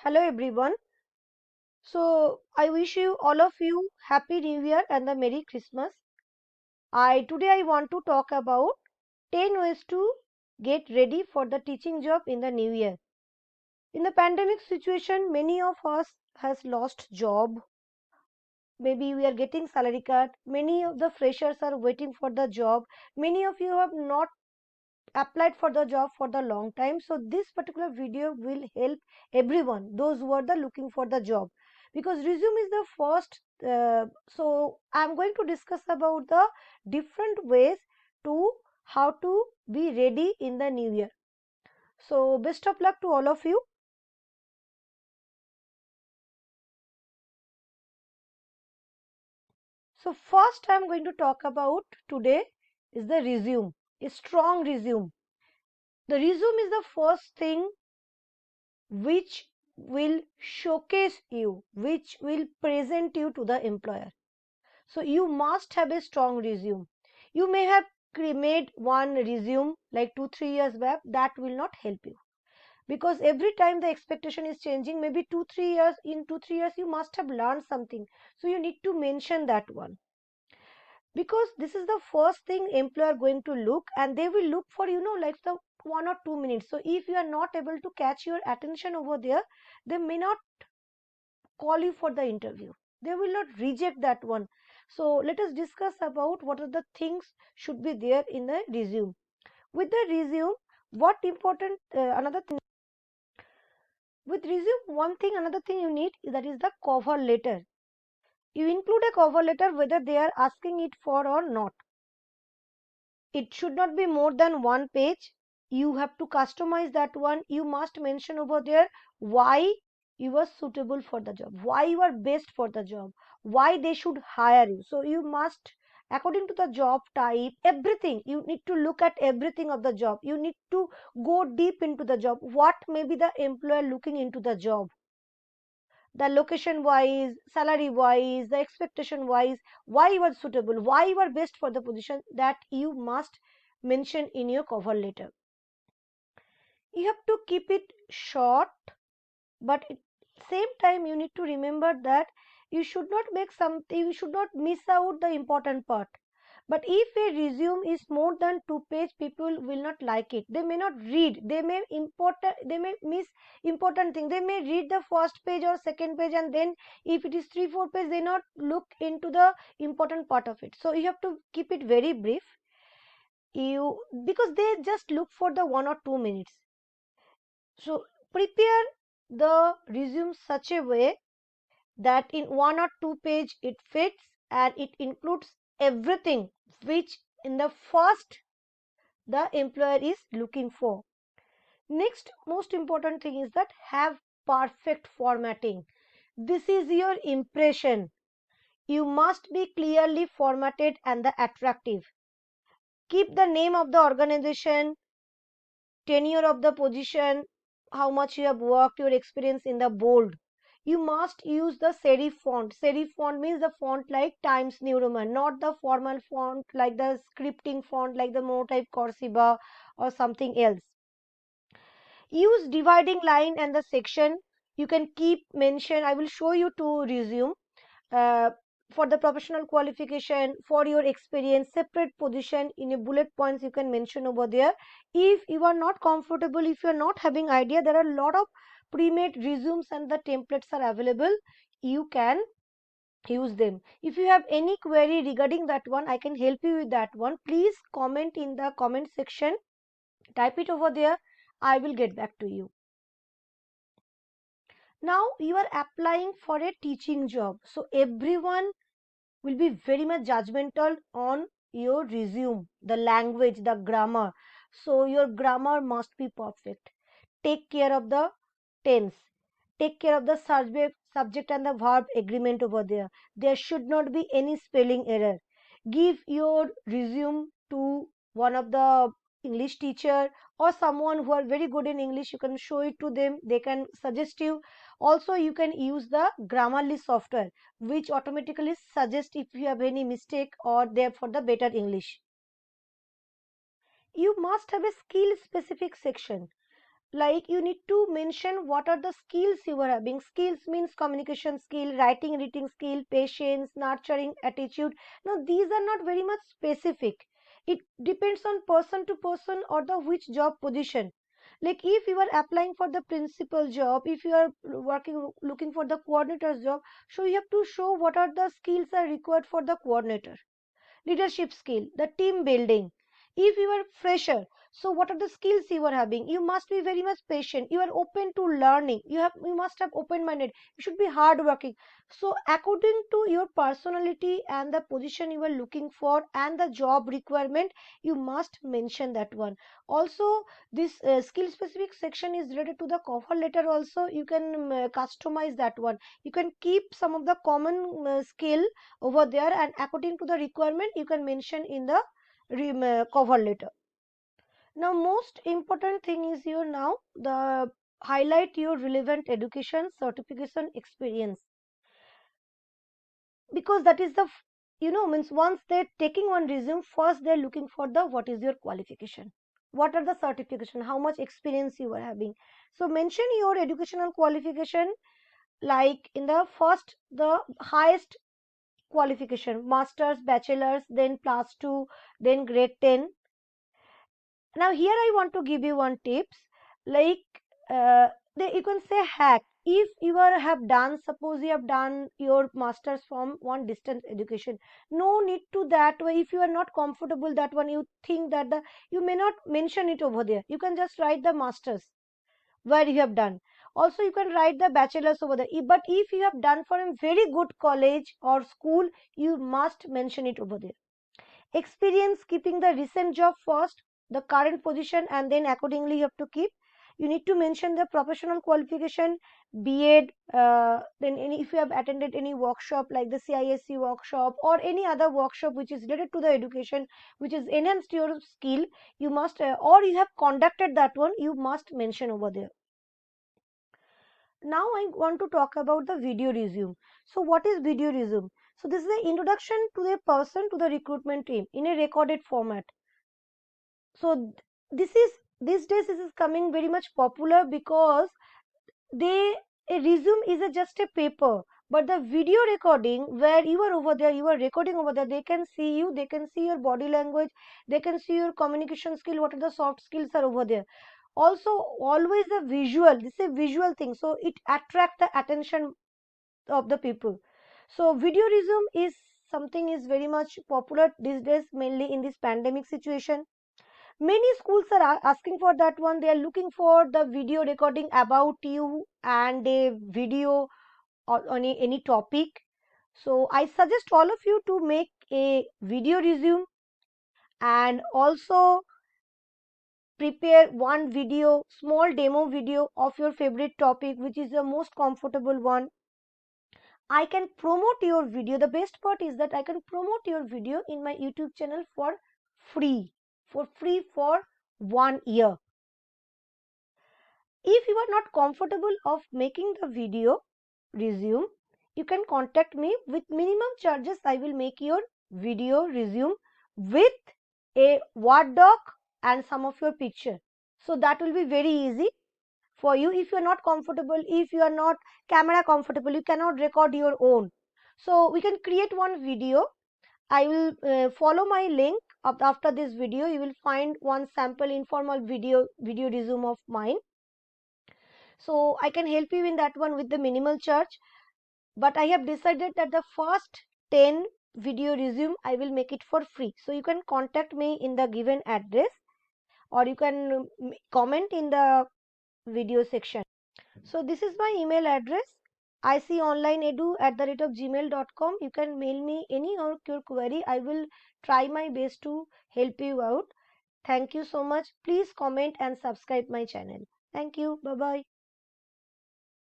Hello everyone. So I wish you all of you happy new year and the merry Christmas. I want to talk about 10 ways to get ready for the teaching job in the new year. In the pandemic situation, many of us has lost job. Maybe we are getting salary cut. Many of the freshers are waiting for the job. Many of you have not applied for the job for the long time, so this particular video will help everyone, those who are the looking for the job, because resume is the first. So I'm going to discuss about the different ways to how to be ready in the new year. So best of luck to all of you. So first I'm going to talk about today is the resume, a strong resume. The resume is the first thing which will showcase you, which will present you to the employer. So you must have a strong resume. You may have made one resume like 2 3 years back, that will not help you, because every time the expectation is changing. Maybe 2 3 years, in 2 3 years you must have learned something, so you need to mention that one, because this is the first thing employer going to look, and they will look for, like the 1 or 2 minutes. So if you are not able to catch your attention over there, they may not call you for the interview, they will not reject that one. So let us discuss about what are the things should be there in the resume. With the resume, what important another thing with resume, one thing, another thing you need, that is the cover letter. You include a cover letter whether they are asking it for or not. It should not be more than 1 page. You have to customize that one. You must mention over there why you are suitable for the job, why you are best for the job, why they should hire you. So you must, according to the job type, everything, you need to look at everything of the job. You need to go deep into the job. What may be the employer looking into the job, the location wise, salary wise, the expectation wise, why you are suitable, why you are best for the position, that you must mention in your cover letter. You have to keep it short, but at same time you need to remember that you should not miss out the important part. But if a resume is more than 2 page, people will not like it. They may not read. They may miss important thing. They may read the first page or second page, and then if it is 3 4 page, they not look into the important part of it. So you have to keep it very brief. You, because they just look for the 1 or 2 minutes. So prepare the resume such a way that in 1 or 2 page it fits, and it includes everything which in the first the employer is looking for. Next most important thing is that have perfect formatting. This is your impression. You must be clearly formatted and the attractive. Keep the name of the organization, tenure of the position, how much you have worked, your experience in the bold. You must use the serif font. Serif font means the font like Times New Roman, not the formal font like the scripting font like the Monotype Cursiva or something else. Use dividing line and the section. You can keep mention. I will show you to resume. Uh, for the professional qualification, for your experience, separate position in a bullet points you can mention over there. If you are not comfortable, if you are not having idea, there are a lot of pre-made resumes and the templates are available. You can use them. If you have any query regarding that one, I can help you with that one. Please comment in the comment section, type it over there, I will get back to you. Now you are applying for a teaching job, so everyone will be very much judgmental on your resume, the language, the grammar. So your grammar must be perfect. Take care of the tense. Take care of the subject and the verb agreement over there. There should not be any spelling error. Give your resume to one of the English teacher or someone who are very good in English. You can show it to them. They can suggest you. Also, you can use the Grammarly software, which automatically suggests if you have any mistake or therefore the better English. You must have a skill specific section. like you need to mention what are the skills you are having. Skills means communication skill, writing, reading skill, patience, nurturing attitude. Now these are not very much specific. It depends on person to person or the which job position. Like if you are applying for the principal job, if you are working looking for the coordinator's job, so you have to show what are the skills are required for the coordinator. Leadership skill, the team building. If you are fresher, so what are the skills you are having? You must be very much patient. You are open to learning. You must have open minded. You should be hardworking. So according to your personality and the position you are looking for and the job requirement, you must mention that one. Also, this skill specific section is related to the cover letter. Also, you can customize that one. You can keep some of the common skill over there, and according to the requirement you can mention in the cover letter. Now most important thing is here now the highlight your relevant education, certification, experience, because that is the means once they're taking one resume, first they're looking for the what is your qualification, what are the certification, how much experience you are having. So mention your educational qualification, like in the first the highest qualification, masters, bachelors, then plus 2, then grade 10. Now here I want to give you one tips, like you can say hack. If you are have done, suppose you have done your masters from one distance education, no need to that way. If you are not comfortable that one, you think that the you may not mention it over there, you can just write the masters where you have done. Also you can write the bachelor's over there. But if you have done for a very good college or school, you must mention it over there. Experience, keeping the recent job first, the current position, and then accordingly you have to keep. You need to mention the professional qualification, B.Ed, then if you have attended any workshop like the CISC workshop or any other workshop which is related to the education, which is enhanced your skill, you must, or you have conducted that one, you must mention over there. Now I want to talk about the video resume. So what is video resume? So this is the introduction to the person to the recruitment team in a recorded format. So this is these days this is coming very much popular because they a resume is just a paper, but the video recording where you are over there, you are recording over there, they can see you, they can see your body language, they can see your communication skill, what are the soft skills are over there. Also always a visual, this is a visual thing, so it attract the attention of the people. So video resume is something is very much popular these days, mainly in this pandemic situation. Many schools are asking for that one. They are looking for the video recording about you and a video on any topic. So I suggest all of you to make a video resume and also prepare one video, small demo video of your favorite topic, which is the most comfortable one. I can promote your video. The best part is that I can promote your video in my YouTube channel for free, for 1 year. If you are not comfortable of making the video resume, you can contact me. With minimum charges, I will make your video resume with a Word doc and some of your picture. So that will be very easy for you. If you are not comfortable, if you are not camera comfortable, you cannot record your own. So we can create one video. I will follow my link after this video. You will find one sample informal video resume of mine. So I can help you in that one with the minimal charge. But I have decided that the first 10 video resume I will make it for free. So you can contact me in the given address, or you can comment in the video section. So this is my email address, iconlineedu@gmail.com. You can mail me any of your query. I will try my best to help you out. Thank you so much. Please comment and subscribe my channel. Thank you. Bye bye.